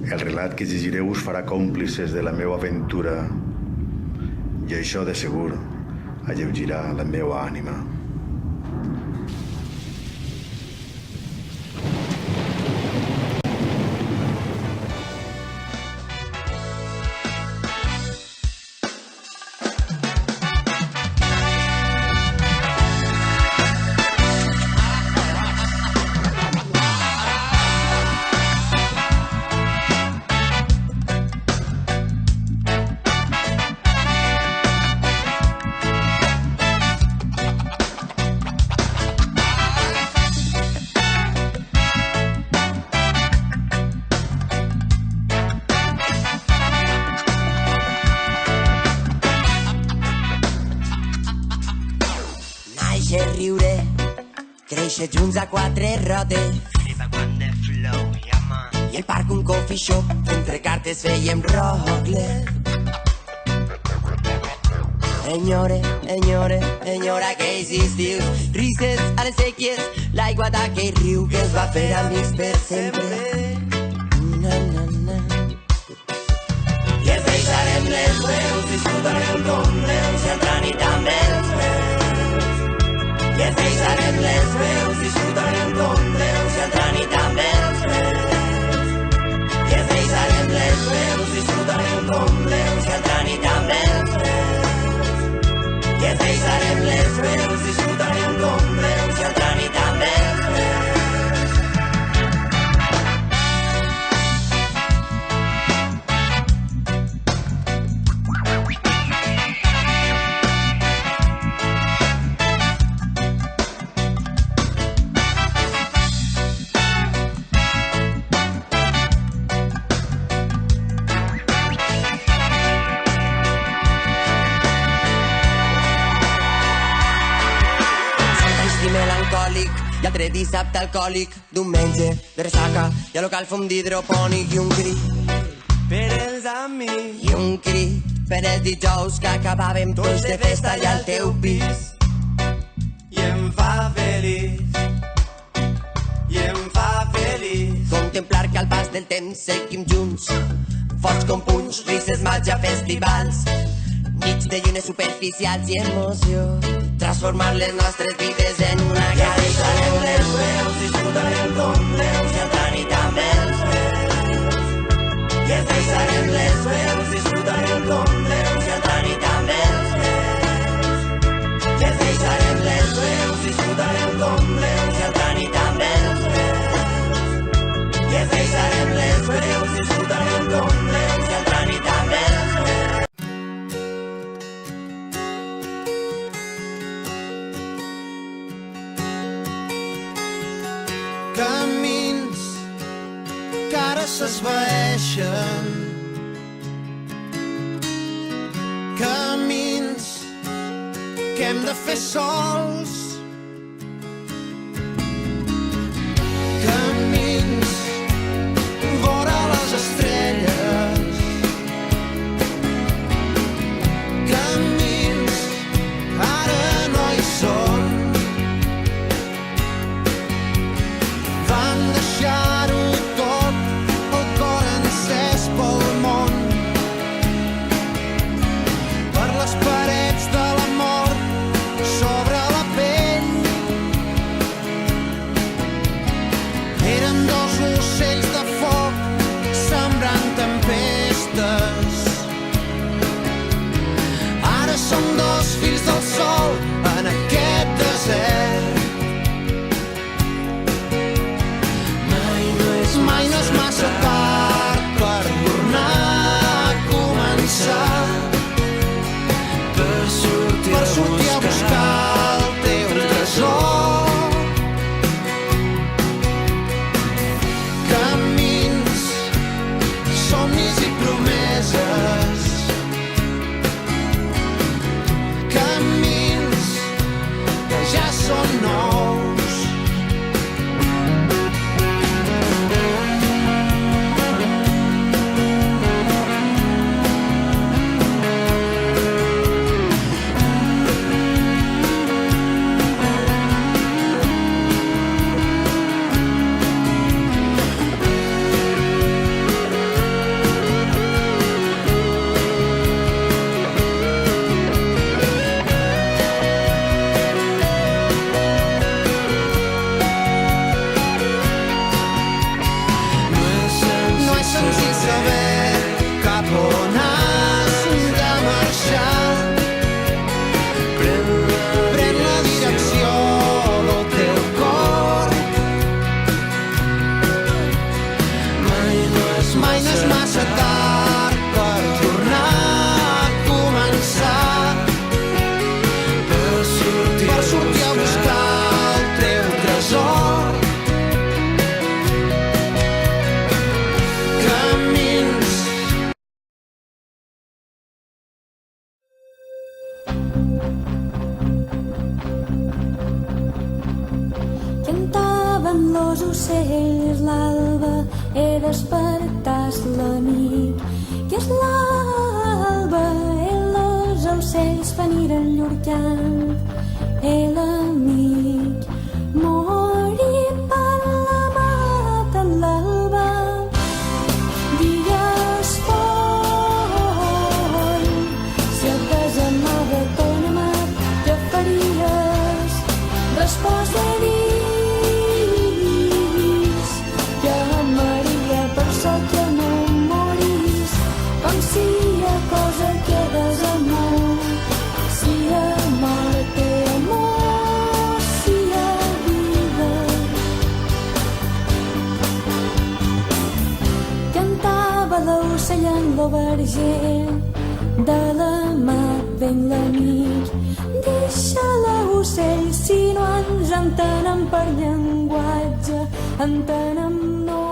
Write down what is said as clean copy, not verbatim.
El relat que llegireu us farà còmplices de la meva aventura i això de segur alleugirà la meva ànima. Riure, créixer junts a quatre rodes. I el parc un coffee shop, entre cartes fèiem rogle. Enyora aquells estius, rises a les sèquies, l'aigua d'aquell riu que es va fer amics per sempre. I ens deixarem les veus, disfrutarem com neus i altra nit amb els meus. I ens deixarem les veus, disfrutarem com Déus i altra nit amb els meus. I ens deixarem les veus, disfrutarem com Déus i altra nit amb els meus. I ens deixarem les veus, disfrutarem com Déus i altra nit amb els meus. I altre dissabte alcohòlic, diumenge de ressaca, i a local fum d'hidropònic i un crit per els amics i un crit per els dijous que acabàvem tots de festa allà al teu pis. I em fa feliç, i em fa feliç contemplar que al pas del temps seguim junts, forts com punys, risses, màgia, festivals, nits de llunes superficials i emoció, transformar les nostres vides en una cadena. I deixarem les veus, disfrutarem com Déus i altra nit amb els meus. I ens deixarem les veus, disfrutarem com Déus i altra nit amb els meus. I ens deixarem les veus, disfrutarem com Déus i altra nit amb els meus. I ens deixarem les veus, disfrutarem com Déus i altra nit amb els meus. Camins que ara s'esvaeixen, camins que hem de fer sols, camins vora les estrelles, camins ara no hi són. Van deixar-ho tot, el cor encès pel món, per les parets de la mort, sobre la pell. Cantaven los ocells, l'alba he despertat l'amic. Que és l'alba, los ocells veniren llur cant. L'amic morí per la mata en l'alba. Digues fort, si et desamava ton amat, què faries? Resposta he vist que Maria per sol que no morís. Com si a cosa quedes amor, si a mort té amor, si a vida. Cantava l'ocell en lo verger, de la mar ven l'amic. Deixa l'ocell si no ens entenem per llenguatge, entenem no